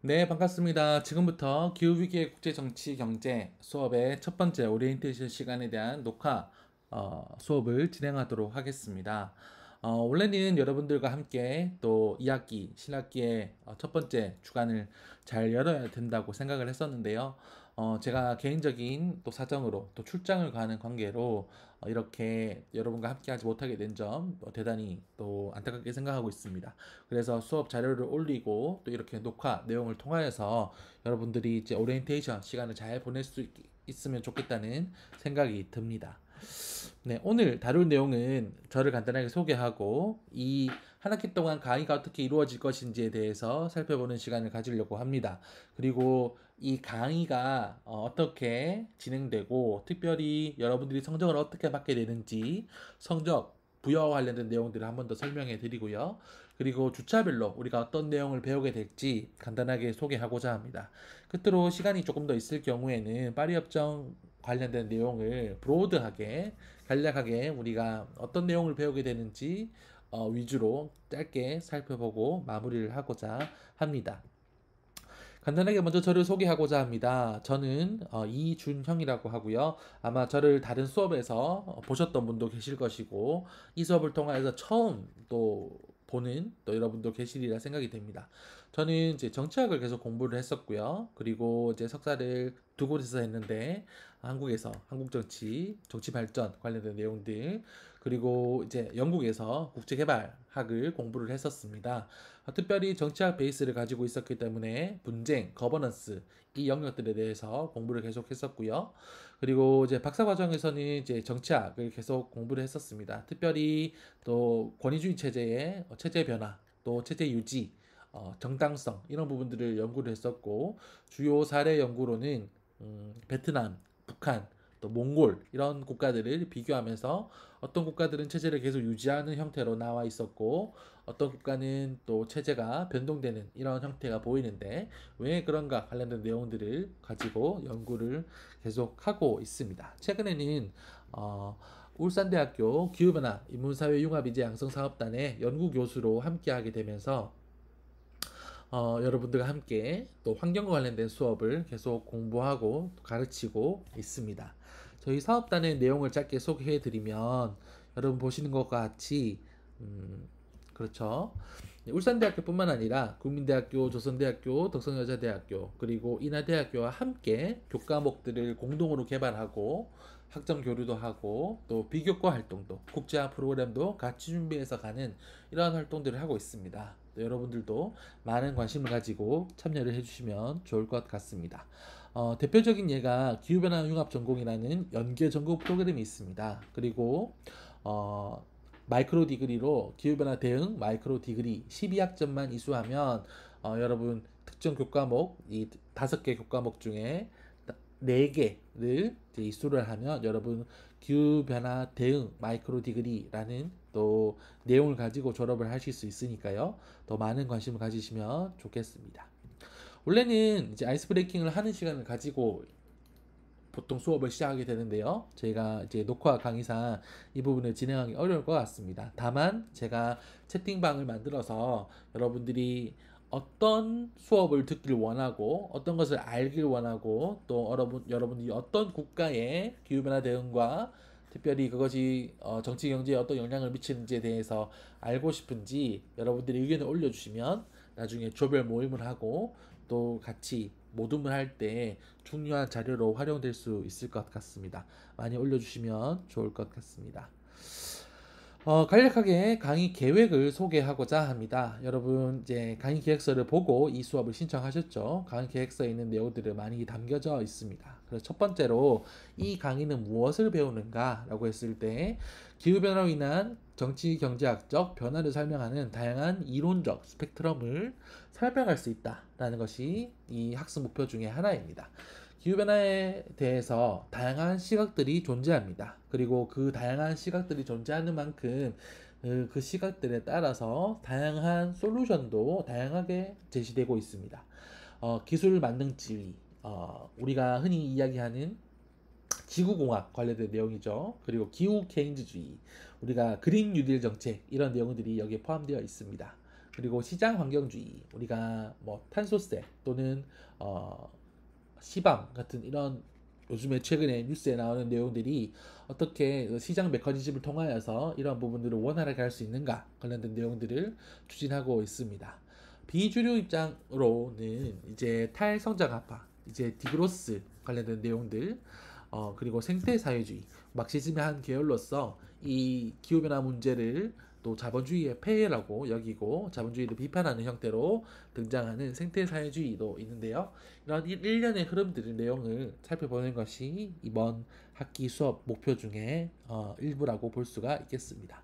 네, 반갑습니다. 지금부터 기후위기의 국제정치 경제 수업의 첫 번째 오리엔테이션 시간에 대한 녹화 수업을 진행하도록 하겠습니다. 원래는 여러분들과 함께 또 2학기, 신학기의 첫 번째 주간을 잘 열어야 된다고 생각을 했었는데요. 제가 개인적인 또 사정으로 또 출장을 가는 관계로 이렇게 여러분과 함께 하지 못하게 된 점 대단히 또 안타깝게 생각하고 있습니다. 그래서 수업 자료를 올리고 또 이렇게 녹화 내용을 통하여서 여러분들이 이제 오리엔테이션 시간을 잘 보낼 수 있으면 좋겠다는 생각이 듭니다. 네, 오늘 다룰 내용은 저를 간단하게 소개하고 이 한 학기 동안 강의가 어떻게 이루어질 것인지에 대해서 살펴보는 시간을 가지려고 합니다. 그리고 이 강의가 떻게 진행되고 특별히 여러분들이 성적을 어떻게 받게 되는지 성적 부여와 관련된 내용들을 한 번 더 설명해 드리고요. 그리고 주차별로 우리가 어떤 내용을 배우게 될지 간단하게 소개하고자 합니다. 끝으로 시간이 조금 더 있을 경우에는 파리협정 관련된 내용을 브로드하게 간략하게 우리가 어떤 내용을 배우게 되는지 위주로 짧게 살펴보고 마무리를 하고자 합니다. 간단하게 먼저 저를 소개하고자 합니다. 저는 이준형이라고 하고요. 아마 저를 다른 수업에서 보셨던 분도 계실 것이고 이 수업을 통해서 처음 또 보는 또 여러분도 계시리라 생각이 됩니다. 저는 이제 정치학을 계속 공부를 했었고요. 그리고 이제 석사를 두 곳에서 했는데 한국에서 한국 정치, 정치 발전 관련된 내용들 그리고 이제 영국에서 국제개발학을 공부를 했었습니다. 특별히 정치학 베이스를 가지고 있었기 때문에 분쟁, 거버넌스 이 영역들에 대해서 공부를 계속 했었고요. 그리고 이제 박사 과정에서는 이제 정치학을 계속 공부를 했었습니다. 특별히 또 권위주의 체제의 체제 변화, 또 체제 유지, 정당성 이런 부분들을 연구를 했었고 주요 사례 연구로는 베트남, 북한, 또 몽골 이런 국가들을 비교하면서 어떤 국가들은 체제를 계속 유지하는 형태로 나와 있었고 어떤 국가는 또 체제가 변동되는 이런 형태가 보이는데 왜 그런가 관련된 내용들을 가지고 연구를 계속하고 있습니다. 최근에는 울산대학교 기후변화 인문사회융합인재 양성사업단의 연구교수로 함께하게 되면서 여러분들과 함께 또 환경과 관련된 수업을 계속 공부하고 가르치고 있습니다. 저희 사업단의 내용을 짧게 소개해 드리면 여러분 보시는 것과 같이 그렇죠. 울산대학교뿐만 아니라 국민대학교, 조선대학교, 덕성여자대학교 그리고 인하대학교와 함께 교과목들을 공동으로 개발하고 학점 교류도 하고 또 비교과 활동도 국제화 프로그램도 같이 준비해서 가는 이러한 활동들을 하고 있습니다. 여러분들도 많은 관심을 가지고 참여를 해주시면 좋을 것 같습니다. 대표적인 예가 기후변화 융합 전공이라는 연계 전공 프로그램이 있습니다. 그리고 마이크로 디그리로 기후변화 대응 마이크로 디그리 12학점만 이수하면 여러분 특정 교과목 이 5개 교과목 중에 4개를 이수를 하면 여러분 기후변화 대응 마이크로 디그리라는 또 내용을 가지고 졸업을 하실 수 있으니까요. 더 많은 관심을 가지시면 좋겠습니다. 원래는 이제 아이스 브레이킹을 하는 시간을 가지고 보통 수업을 시작하게 되는데요. 제가 이제 녹화 강의상 이 부분을 진행하기 어려울 것 같습니다. 다만 제가 채팅방을 만들어서 여러분들이 어떤 수업을 듣길 원하고 어떤 것을 알길 원하고 또 여러분들이 어떤 국가의 기후변화 대응과 특별히 그것이 정치 경제에 어떤 영향을 미치는지에 대해서 알고 싶은지 여러분들이 의견을 올려주시면 나중에 조별 모임을 하고 또 같이 모둠을 할 때 중요한 자료로 활용될 수 있을 것 같습니다. 많이 올려주시면 좋을 것 같습니다. 간략하게 강의 계획을 소개하고자 합니다. 여러분 이제 강의 계획서를 보고 이 수업을 신청하셨죠? 강의 계획서에 있는 내용들이 많이 담겨져 있습니다. 그래서 첫 번째로 이 강의는 무엇을 배우는가라고 했을 때 기후변화로 인한 정치 경제학적 변화를 설명하는 다양한 이론적 스펙트럼을 설명할 수 있다라는 것이 이 학습 목표 중에 하나입니다. 기후변화에 대해서 다양한 시각들이 존재합니다. 그리고 그 다양한 시각들이 존재하는 만큼 그 시각들에 따라서 다양한 솔루션도 다양하게 제시되고 있습니다. 기술 만능 지위, 우리가 흔히 이야기하는 지구공학 관련된 내용이죠. 그리고 기후 케인즈주의, 우리가 그린 뉴딜 정책 이런 내용들이 여기에 포함되어 있습니다. 그리고 시장 환경주의, 우리가 뭐 탄소세 또는 시방 같은 이런 요즘에 최근에 뉴스에 나오는 내용들이 어떻게 시장 메커니즘을 통하여서 이런 부분들을 원활하게 할 수 있는가 관련된 내용들을 추진하고 있습니다. 비주류 입장으로는 이제 탈성장합화, 이제 디그로스 관련된 내용들, 그리고 생태사회주의, 막시즘의 한 계열로서 이 기후변화 문제를 또 자본주의의 폐해라고 여기고 자본주의를 비판하는 형태로 등장하는 생태사회주의도 있는데요. 이런 일련의 흐름들의 내용을 살펴보는 것이 이번 학기 수업 목표 중에 일부라고 볼 수가 있겠습니다.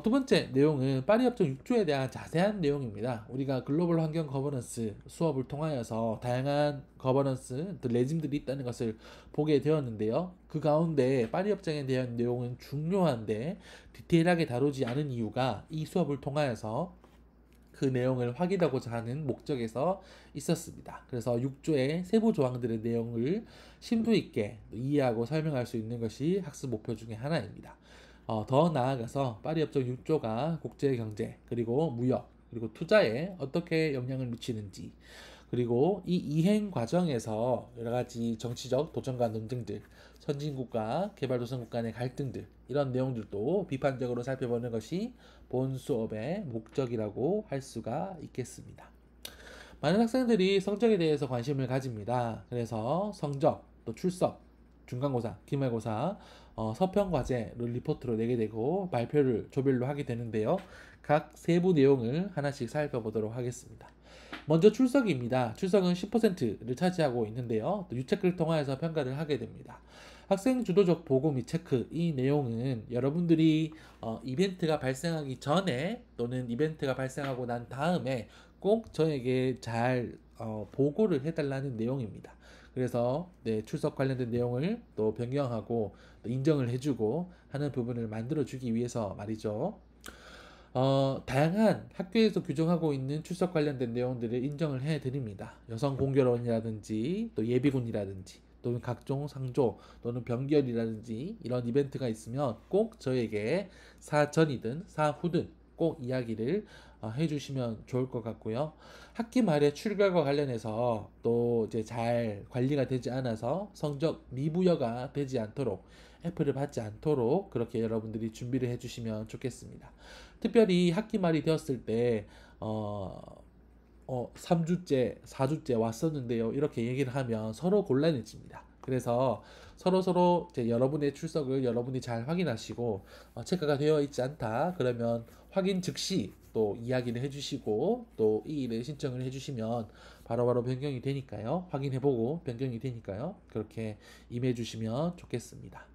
두 번째 내용은 파리 협정 6조에 대한 자세한 내용입니다. 우리가 글로벌 환경 거버넌스 수업을 통하여서 다양한 거버넌스 레짐들이 있다는 것을 보게 되었는데요. 그 가운데 파리 협정에 대한 내용은 중요한데 디테일하게 다루지 않은 이유가 이 수업을 통하여서 그 내용을 확인하고자 하는 목적에서 있었습니다. 그래서 6조의 세부 조항들의 내용을 심도 있게 이해하고 설명할 수 있는 것이 학습 목표 중에 하나입니다. 더 나아가서 파리 협정 6조가 국제 경제 그리고 무역 그리고 투자에 어떻게 영향을 미치는지, 그리고 이 이행 과정에서 여러 가지 정치적 도전과 논쟁들, 선진국과 개발도상국 간의 갈등들, 이런 내용들도 비판적으로 살펴보는 것이 본 수업의 목적이라고 할 수가 있겠습니다. 많은 학생들이 성적에 대해서 관심을 가집니다. 그래서 성적, 또 출석, 중간고사, 기말고사, 서평 과제를 리포트로 내게 되고 발표를 조별로 하게 되는데요. 각 세부 내용을 하나씩 살펴보도록 하겠습니다. 먼저 출석입니다. 출석은 10%를 차지하고 있는데요. 또 유체크를 통하여서 평가를 하게 됩니다. 학생 주도적 보고 및 체크, 이 내용은 여러분들이 이벤트가 발생하기 전에 또는 이벤트가 발생하고 난 다음에 꼭 저에게 잘 보고를 해달라는 내용입니다. 그래서 네, 출석 관련된 내용을 또 변경하고 또 인정을 해주고 하는 부분을 만들어주기 위해서 말이죠. 다양한 학교에서 규정하고 있는 출석 관련된 내용들을 인정을 해드립니다. 여성 공교론이라든지 또 예비군이라든지 또는 각종 상조 또는 병결이라든지 이런 이벤트가 있으면 꼭 저에게 사전이든 사후든 꼭 이야기를 해주시면 좋을 것 같고요. 학기 말에 출결과 관련해서 또 이제 잘 관리가 되지 않아서 성적 미부여가 되지 않도록 F를 받지 않도록 그렇게 여러분들이 준비를 해주시면 좋겠습니다. 특별히 학기 말이 되었을 때 3주째, 4주째 왔었는데요. 이렇게 얘기를 하면 서로 곤란해집니다. 그래서 서로 이제 여러분의 출석을 여러분이 잘 확인하시고 체크가 되어 있지 않다 그러면 확인 즉시 또 이야기를 해주시고 또 이 일을 신청을 해주시면 바로바로 변경이 되니까요. 확인해보고 변경이 되니까요. 그렇게 임해주시면 좋겠습니다.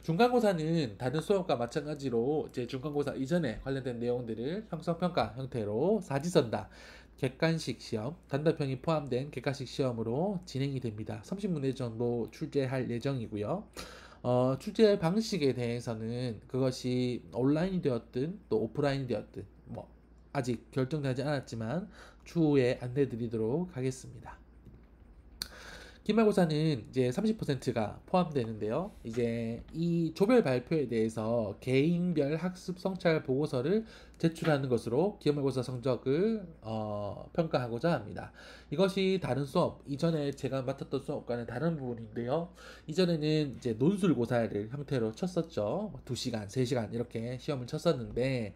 중간고사는 다른 수업과 마찬가지로 이제 중간고사 이전에 관련된 내용들을 형성평가 형태로 사지선다, 객관식 시험, 단답형이 포함된 객관식 시험으로 진행이 됩니다. 30문제 정도 출제할 예정이고요. 출제 방식에 대해서는 그것이 온라인이 되었든 또 오프라인이 되었든 뭐 아직 결정되지 않았지만 추후에 안내드리도록 하겠습니다. 기말고사는 이제 30%가 포함되는데요. 이제 이 조별 발표에 대해서 개인별 학습 성찰 보고서를 제출하는 것으로 기말고사 성적을 평가하고자 합니다. 이것이 다른 수업, 이전에 제가 맡았던 수업과는 다른 부분인데요. 이전에는 이제 논술고사를 형태로 쳤었죠. 2시간, 3시간 이렇게 시험을 쳤었는데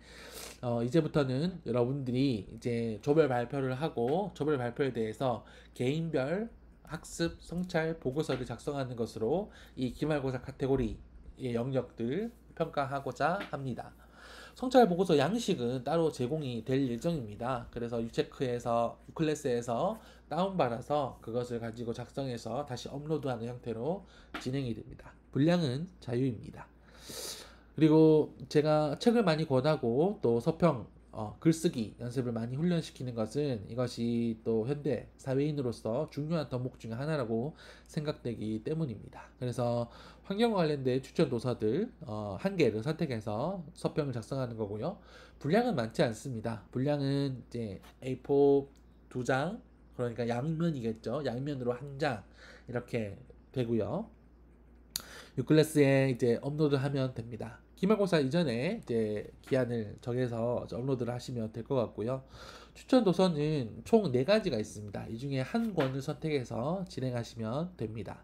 이제부터는 여러분들이 이제 조별 발표를 하고 조별 발표에 대해서 개인별 학습 성찰 보고서를 작성하는 것으로 이 기말고사 카테고리의 영역들 평가하고자 합니다. 성찰 보고서 양식은 따로 제공이 될 예정입니다. 그래서 유체크에서 유클래스에서 다운받아서 그것을 가지고 작성해서 다시 업로드하는 형태로 진행이 됩니다. 분량은 자유입니다. 그리고 제가 책을 많이 권하고 또 서평 글쓰기 연습을 많이 훈련시키는 것은 이것이 또 현대 사회인으로서 중요한 덕목 중에 하나라고 생각되기 때문입니다. 그래서 환경과 관련된 추천 도서들 한 개를 선택해서 서평을 작성하는 거고요. 분량은 많지 않습니다. 분량은 이제 A4 2장, 그러니까 양면이겠죠. 양면으로 한 장 이렇게 되고요. 유클래스에 이제 업로드하면 됩니다. 기말고사 이전에 이제 기한을 정해서 업로드를 하시면 될 것 같고요. 추천 도서는 총 4가지가 있습니다. 이 중에 한 권을 선택해서 진행하시면 됩니다.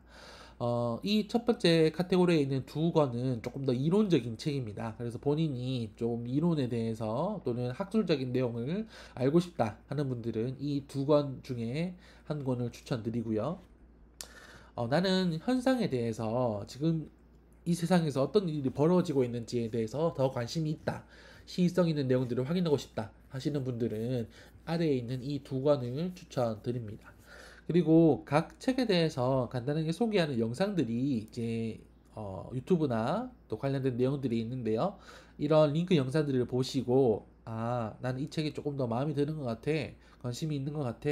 이 첫 번째 카테고리에 있는 2권은 조금 더 이론적인 책입니다. 그래서 본인이 좀 이론에 대해서 또는 학술적인 내용을 알고 싶다 하는 분들은 이 2권 중에 한 권을 추천드리고요. 나는 현상에 대해서 지금 이 세상에서 어떤 일이 벌어지고 있는지에 대해서 더 관심이 있다. 시의성 있는 내용들을 확인하고 싶다 하시는 분들은 아래에 있는 이 2권을 추천드립니다. 그리고 각 책에 대해서 간단하게 소개하는 영상들이 이제 유튜브나 또 관련된 내용들이 있는데요. 이런 링크 영상들을 보시고 나는 이 책이 조금 더 마음에 드는 것 같아. 관심이 있는 것 같아.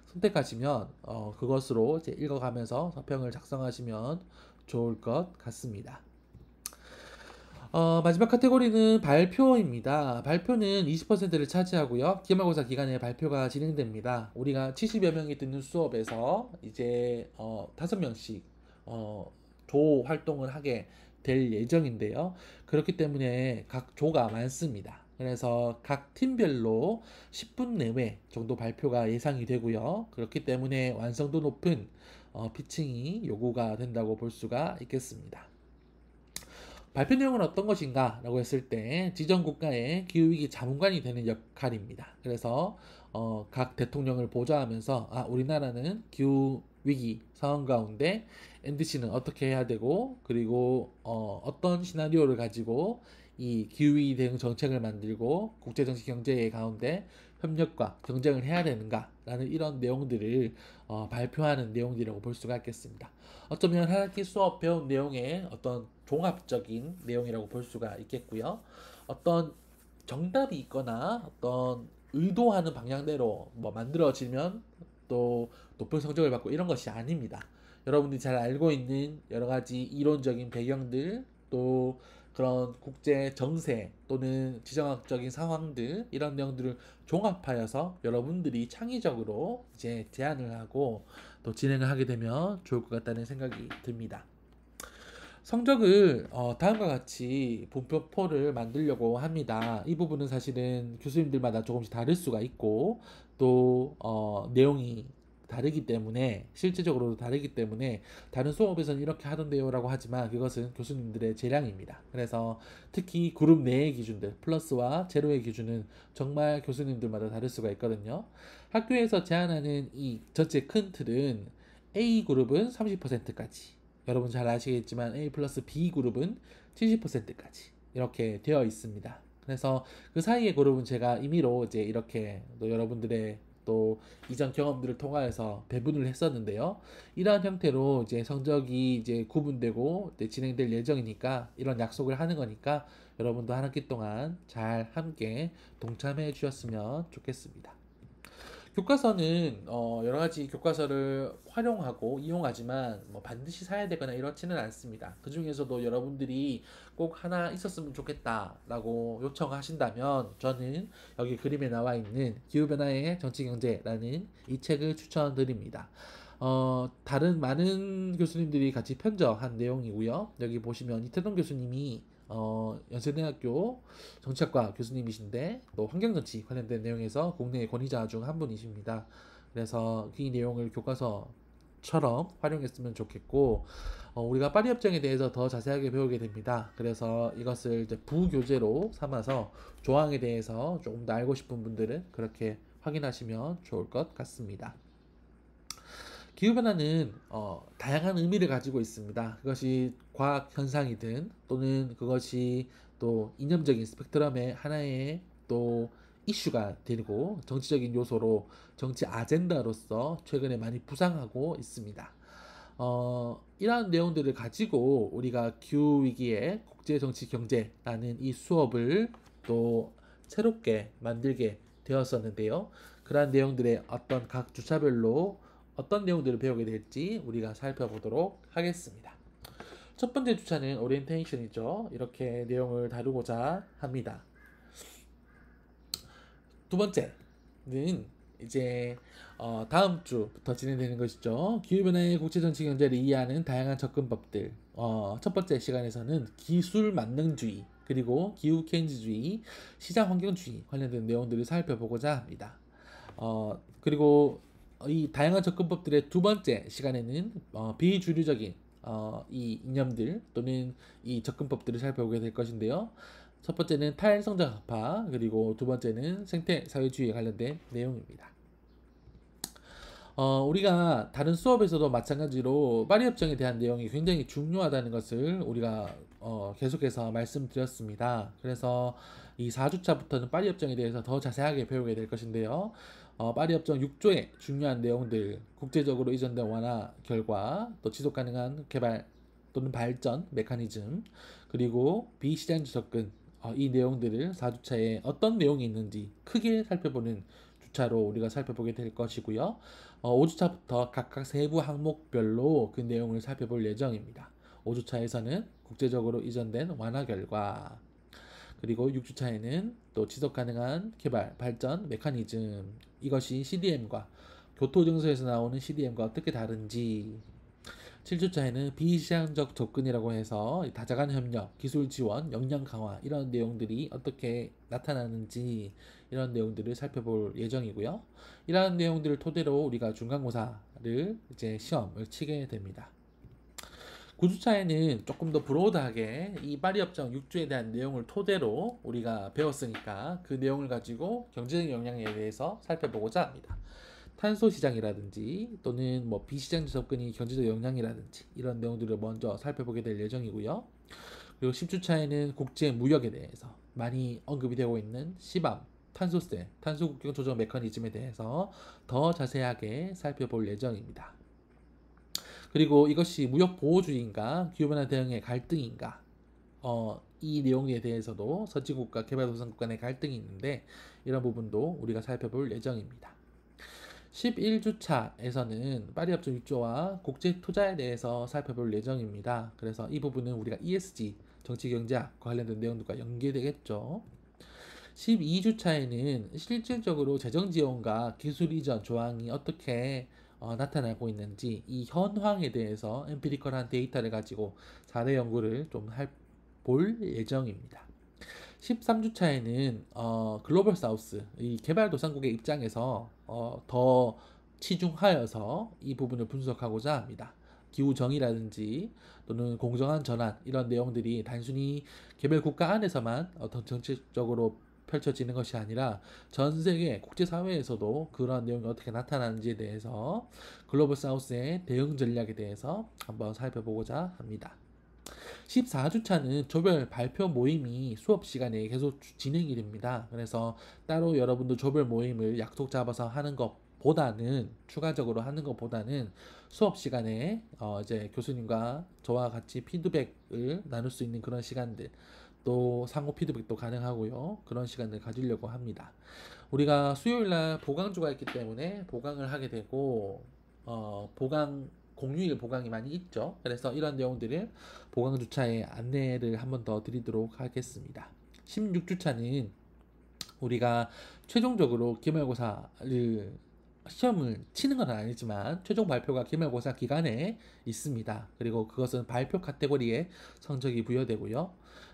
선택하시면 그것으로 이제 읽어가면서 서평을 작성하시면 좋을 것 같습니다. 마지막 카테고리는 발표입니다. 발표는 20%를 차지하고요. 기말고사 기간에 발표가 진행됩니다. 우리가 70여 명이 듣는 수업에서 이제 5명씩 조 활동을 하게 될 예정인데요. 그렇기 때문에 각 조가 많습니다. 그래서 각 팀별로 10분 내외 정도 발표가 예상이 되고요. 그렇기 때문에 완성도 높은 피칭이 요구가 된다고 볼 수가 있겠습니다. 발표 내용은 어떤 것인가 라고 했을 때 지정 국가의 기후위기 자문관이 되는 역할입니다. 그래서 각 대통령을 보좌하면서 우리나라는 기후위기 상황 가운데 NDC는 어떻게 해야 되고 그리고 어떤 시나리오를 가지고 이 기후위기 대응 정책을 만들고 국제정치 경제의 가운데 협력과 경쟁을 해야 되는가 라는 이런 내용들을 발표하는 내용이라고 볼 수가 있겠습니다. 어쩌면 한 학기 수업 배운 내용의 어떤 종합적인 내용이라고 볼 수가 있겠고요. 어떤 정답이 있거나 어떤 의도하는 방향대로 뭐 만들어지면 또 높은 성적을 받고 이런 것이 아닙니다. 여러분들이 잘 알고 있는 여러 가지 이론적인 배경들 또 그런 국제 정세 또는 지정학적인 상황들 이런 내용들을 종합하여서 여러분들이 창의적으로 이제 제안을 하고 또 진행을 하게 되면 좋을 것 같다는 생각이 듭니다. 성적을 다음과 같이 분표를 만들려고 합니다. 이 부분은 사실은 교수님들마다 조금씩 다를 수가 있고 또 내용이 다르기 때문에 실제적으로도 다르기 때문에 다른 수업에서는 이렇게 하던데요 라고 하지만 그것은 교수님들의 재량입니다. 그래서 특히 그룹 내의 기준들 플러스와 제로의 기준은 정말 교수님들마다 다를 수가 있거든요. 학교에서 제안하는 이 전체 큰 틀은 A그룹은 30%까지 여러분 잘 아시겠지만 A 플러스 B 그룹은 70%까지 이렇게 되어 있습니다. 그래서 그 사이의 그룹은 제가 임의로 이제 이렇게 또 여러분들의 또 이전 경험들을 통하여서 배분을 했었는데요. 이러한 형태로 이제 성적이 이제 구분되고 이제 진행될 예정이니까 이런 약속을 하는 거니까 여러분도 한 학기 동안 잘 함께 동참해 주셨으면 좋겠습니다. 교과서는 여러 가지 교과서를 활용하고 이용하지만 뭐 반드시 사야 되거나 이렇지는 않습니다. 그 중에서도 여러분들이 꼭 하나 있었으면 좋겠다라고 요청하신다면 저는 여기 그림에 나와 있는 기후변화의 정치경제라는 이 책을 추천드립니다. 다른 많은 교수님들이 같이 편저한 내용이고요. 여기 보시면 이태동 교수님이 연세대학교 정치학과 교수님이신데 또 환경정치 관련된 내용에서 국내 권위자 중 한 분이십니다. 그래서 이 내용을 교과서처럼 활용했으면 좋겠고 우리가 파리협정에 대해서 더 자세하게 배우게 됩니다. 그래서 이것을 이제 부교재로 삼아서 조항에 대해서 조금 더 알고 싶은 분들은 그렇게 확인하시면 좋을 것 같습니다. 기후변화는 다양한 의미를 가지고 있습니다. 그것이 과학 현상이든 또는 그것이 또 이념적인 스펙트럼의 하나의 또 이슈가 되고 정치적인 요소로 정치 아젠다로서 최근에 많이 부상하고 있습니다. 이러한 내용들을 가지고 우리가 기후위기의 국제정치 경제라는 이 수업을 또 새롭게 만들게 되었었는데요. 그러한 내용들의 어떤 각 주차별로 어떤 내용들을 배우게 될지 우리가 살펴보도록 하겠습니다. 첫 번째 주차는 오리엔테이션이죠. 이렇게 내용을 다루고자 합니다. 두 번째는 이제 다음 주부터 진행되는 것이죠. 기후변화의 국제정치 경제를 이해하는 다양한 접근법들. 첫 번째 시간에서는 기술 만능주의, 그리고 기후 케인즈주의, 시장 환경주의 관련된 내용들을 살펴보고자 합니다. 그리고 이 다양한 접근법들의 두 번째 시간에는 비주류적인 이 이념들 또는 이 접근법들을 살펴보게 될 것인데요. 첫 번째는 탈성장학파, 그리고 두 번째는 생태사회주의에 관련된 내용입니다. 우리가 다른 수업에서도 마찬가지로 파리협정에 대한 내용이 굉장히 중요하다는 것을 우리가 계속해서 말씀드렸습니다. 그래서 이 4주차부터는 파리협정에 대해서 더 자세하게 배우게 될 것인데요. 파리협정 6조의 중요한 내용들, 국제적으로 이전된 완화 결과, 또 지속가능한 개발 또는 발전 메커니즘, 그리고 비시장적 접근, 이 내용들을 4주차에 어떤 내용이 있는지 크게 살펴보는 주차로 우리가 살펴보게 될 것이고요. 5주차부터 각각 세부 항목별로 그 내용을 살펴볼 예정입니다. 5주차에서는 국제적으로 이전된 완화 결과, 그리고 6주차에는 또 지속 가능한 개발, 발전, 메커니즘, 이것이 CDM과 교토정서에서 나오는 CDM과 어떻게 다른지, 7주차에는 비시장적 접근이라고 해서 다자간 협력, 기술 지원, 역량 강화 이런 내용들이 어떻게 나타나는지 이런 내용들을 살펴볼 예정이고요. 이러한 내용들을 토대로 우리가 중간고사를 이제 시험을 치게 됩니다. 9주차에는 조금 더 브로드하게 이 파리협정 6조에 대한 내용을 토대로 우리가 배웠으니까 그 내용을 가지고 경제적 영향에 대해서 살펴보고자 합니다. 탄소 시장이라든지 또는 뭐 비시장 접근이 경제적 영향이라든지 이런 내용들을 먼저 살펴보게 될 예정이고요. 그리고 10주차에는 국제 무역에 대해서 많이 언급이 되고 있는 시밤, 탄소세, 탄소국경 조정 메커니즘에 대해서 더 자세하게 살펴볼 예정입니다. 그리고 이것이 무역 보호주의인가 기후변화 대응의 갈등인가, 이 내용에 대해서도 선진국과 개발도상국 간의 갈등이 있는데 이런 부분도 우리가 살펴볼 예정입니다. 11주차에서는 파리협정 6조와 국제 투자에 대해서 살펴볼 예정입니다. 그래서 이 부분은 우리가 ESG, 정치경제학 관련된 내용들과 연계되겠죠. 12주차에는 실질적으로 재정지원과 기술 이전 조항이 어떻게 나타나고 있는지 이 현황에 대해서 엠피리컬한 데이터를 가지고 사례 연구를 좀 볼 예정입니다. 13주차에는 글로벌 사우스, 이 개발도상국의 입장에서 더 치중하여서 이 부분을 분석하고자 합니다. 기후 정의라든지 또는 공정한 전환 이런 내용들이 단순히 개별 국가 안에서만 어떤 정책적으로 펼쳐지는 것이 아니라 전 세계 국제사회에서도 그런 내용이 어떻게 나타나는지에 대해서 글로벌 사우스의 대응 전략에 대해서 한번 살펴보고자 합니다. 14주차는 조별 발표 모임이 수업 시간에 계속 진행이 됩니다. 그래서 따로 여러분들 조별 모임을 약속 잡아서 하는 것보다는 추가적으로 하는 것보다는 수업 시간에 이제 교수님과 저와 같이 피드백을 나눌 수 있는 그런 시간들, 또 상호 피드백도 가능하고요. 그런 시간을 가지려고 합니다. 우리가 수요일날 보강주가 있기 때문에 보강을 하게 되고 공휴일 보강이 많이 있죠. 그래서 이런 내용들을 보강주차에 안내를 한번 더 드리도록 하겠습니다. 16주차는 우리가 최종적으로 기말고사를 시험을 치는 건 아니지만 최종 발표가 기말고사 기간에 있습니다. 그리고 그것은 발표 카테고리에 성적이 부여되고요.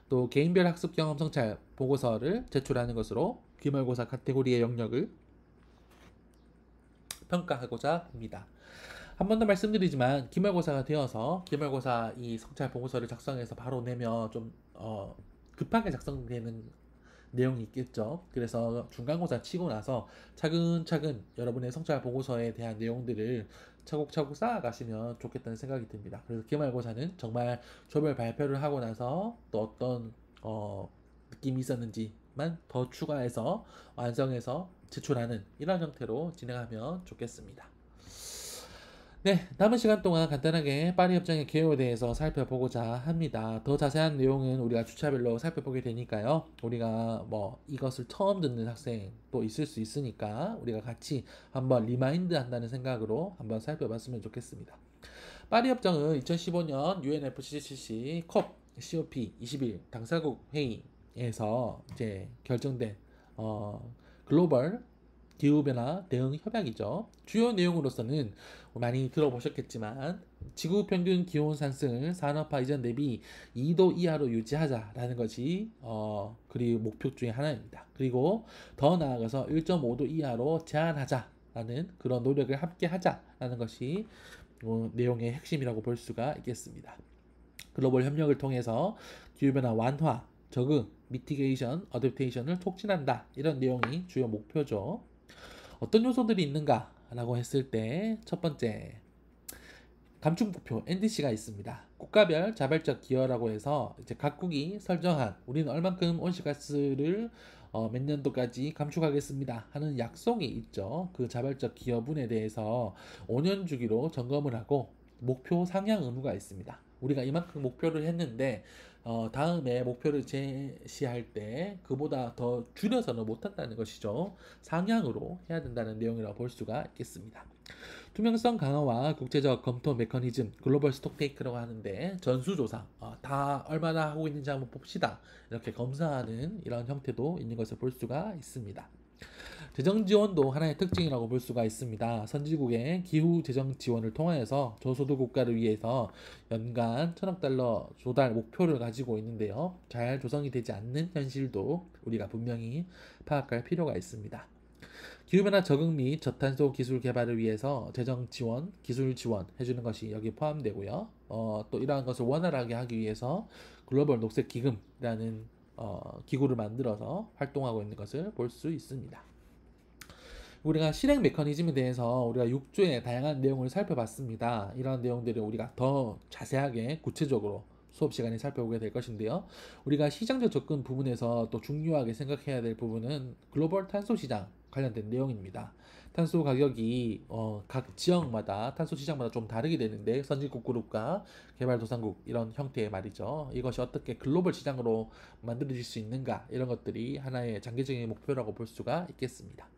또 개인별 학습 경험 성찰 보고서를 제출하는 것으로 기말고사 카테고리의 영역을 평가하고자 합니다. 한 번 더 말씀드리지만 기말고사가 되어서 기말고사 이 성찰 보고서를 작성해서 바로 내면 좀 급하게 작성되는 내용이 있겠죠. 그래서 중간고사 치고 나서 차근차근 여러분의 성찰 보고서에 대한 내용들을 차곡차곡 쌓아가시면 좋겠다는 생각이 듭니다. 그래서 기말고사는 정말 조별 발표를 하고 나서 또 어떤 느낌이 있었는지만 더 추가해서 완성해서 제출하는 이런 형태로 진행하면 좋겠습니다. 네, 남은 시간 동안 간단하게 파리협정의 개요에 대해서 살펴보고자 합니다. 더 자세한 내용은 우리가 주차별로 살펴보게 되니까요. 우리가 뭐 이것을 처음 듣는 학생도 있을 수 있으니까 우리가 같이 한번 리마인드 한다는 생각으로 한번 살펴봤으면 좋겠습니다. 파리협정은 2015년 UNFCCC COP 21 당사국 회의에서 이제 결정된 글로벌 기후변화 대응 협약이죠. 주요 내용으로서는 많이 들어보셨겠지만 지구 평균 기온 상승을 산업화 이전 대비 2도 이하로 유지하자라는 것이 그리고 목표 중에 하나입니다. 그리고 더 나아가서 1.5도 이하로 제한하자라는 그런 노력을 함께 하자라는 것이 내용의 핵심이라고 볼 수가 있겠습니다. 글로벌 협력을 통해서 기후변화 완화, 적응, 미티게이션, 어댑테이션을 촉진한다. 이런 내용이 주요 목표죠. 어떤 요소들이 있는가라고 했을 때 첫 번째, 감축 목표 NDC가 있습니다. 국가별 자발적 기여라고 해서 이제 각국이 설정한 우리는 얼만큼 온실가스를 몇 년도까지 감축하겠습니다 하는 약속이 있죠. 그 자발적 기여분에 대해서 5년 주기로 점검을 하고 목표 상향 의무가 있습니다. 우리가 이만큼 목표를 했는데 다음에 목표를 제시할 때 그보다 더 줄여서는 못한다는 것이죠. 상향으로 해야 된다는 내용이라고 볼 수가 있겠습니다. 투명성 강화와 국제적 검토 메커니즘, 글로벌 스톡테이크라고 하는데 전수조사, 다 얼마나 하고 있는지 한번 봅시다. 이렇게 검사하는 이런 형태도 있는 것을 볼 수가 있습니다. 재정 지원도 하나의 특징이라고 볼 수가 있습니다. 선진국의 기후 재정 지원을 통하여서 저소득 국가를 위해서 연간 1,000억 달러 조달 목표를 가지고 있는데요. 잘 조성이 되지 않는 현실도 우리가 분명히 파악할 필요가 있습니다. 기후변화 적응 및 저탄소 기술 개발을 위해서 재정 지원, 기술 지원 해주는 것이 여기 포함되고요. 또 이러한 것을 원활하게 하기 위해서 글로벌 녹색 기금이라는 기구를 만들어서 활동하고 있는 것을 볼 수 있습니다. 우리가 실행 메커니즘에 대해서 우리가 6조의 다양한 내용을 살펴봤습니다. 이런 내용들을 우리가 더 자세하게 구체적으로 수업 시간에 살펴보게 될 것인데요. 우리가 시장적 접근 부분에서 또 중요하게 생각해야 될 부분은 글로벌 탄소 시장 관련된 내용입니다. 탄소 가격이 각 지역마다 탄소 시장마다 좀 다르게 되는데 선진국 그룹과 개발도상국 이런 형태의 말이죠. 이것이 어떻게 글로벌 시장으로 만들어질 수 있는가 이런 것들이 하나의 장기적인 목표라고 볼 수가 있겠습니다.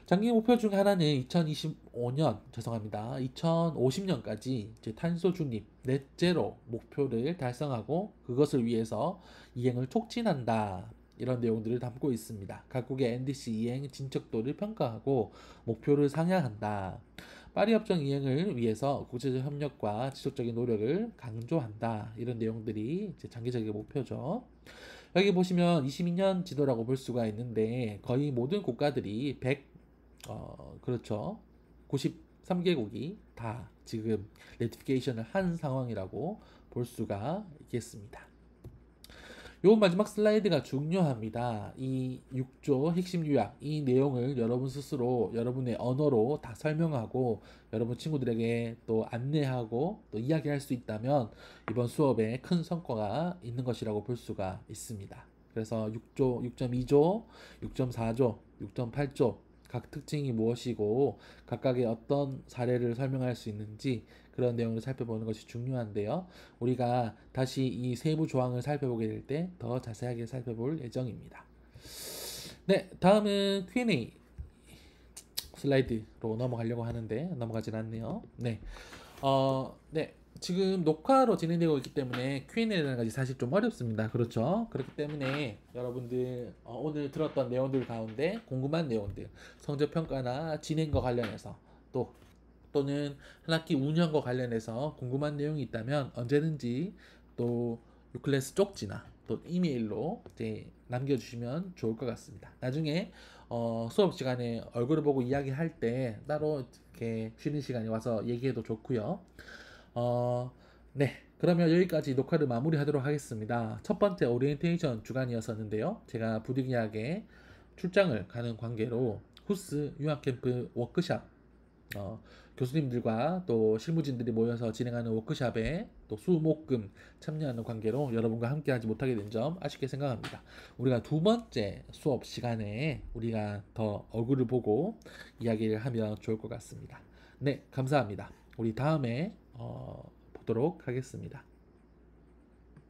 장기 목표 중 하나는 2050년까지 탄소 중립, 넷제로 목표를 달성하고 그것을 위해서 이행을 촉진한다. 이런 내용들을 담고 있습니다. 각국의 NDC 이행 진척도를 평가하고 목표를 상향한다. 파리 협정 이행을 위해서 국제적 협력과 지속적인 노력을 강조한다. 이런 내용들이 장기적인 목표죠. 여기 보시면 22년 지도라고 볼 수가 있는데 거의 모든 국가들이 그렇죠. 93개국이 다 지금 레티피케이션을 한 상황이라고 볼 수가 있겠습니다. 요 마지막 슬라이드가 중요합니다. 이 6조 핵심 요약, 이 내용을 여러분 스스로 여러분의 언어로 다 설명하고 여러분 친구들에게 또 안내하고 또 이야기할 수 있다면 이번 수업에 큰 성과가 있는 것이라고 볼 수가 있습니다. 그래서 6조, 6.2조, 6.4조, 6.8조 각 특징이 무엇이고 각각의 어떤 사례를 설명할 수 있는지 그런 내용을 살펴보는 것이 중요한데요. 우리가 다시 이 세부 조항을 살펴보게 될 때 더 자세하게 살펴볼 예정입니다. 네, 다음은 Q&A 슬라이드로 넘어가려고 하는데 넘어가진 않네요. 네, 네. 지금 녹화로 진행되고 있기 때문에 Q&A라는 것이 사실 좀 어렵습니다. 그렇죠? 그렇기 때문에 여러분들 오늘 들었던 내용들 가운데 궁금한 내용들, 성적평가나 진행과 관련해서 또는 한 학기 운영과 관련해서 궁금한 내용이 있다면 언제든지 또 유클래스 쪽지나 또 이메일로 이제 남겨주시면 좋을 것 같습니다. 나중에 수업 시간에 얼굴을 보고 이야기할 때 따로 이렇게 쉬는 시간에 와서 얘기해도 좋고요. 네. 그러면 여기까지 녹화를 마무리하도록 하겠습니다. 첫 번째 오리엔테이션 주간이었었는데요. 제가 부득이하게 출장을 가는 관계로 후스 유학캠프 워크샵 교수님들과 또 실무진들이 모여서 진행하는 워크샵에 또 수목금 참여하는 관계로 여러분과 함께 하지 못하게 된 점 아쉽게 생각합니다. 우리가 두 번째 수업 시간에 우리가 더 얼굴을 보고 이야기를 하면 좋을 것 같습니다. 네, 감사합니다. 우리 다음에 보도록 하겠습니다.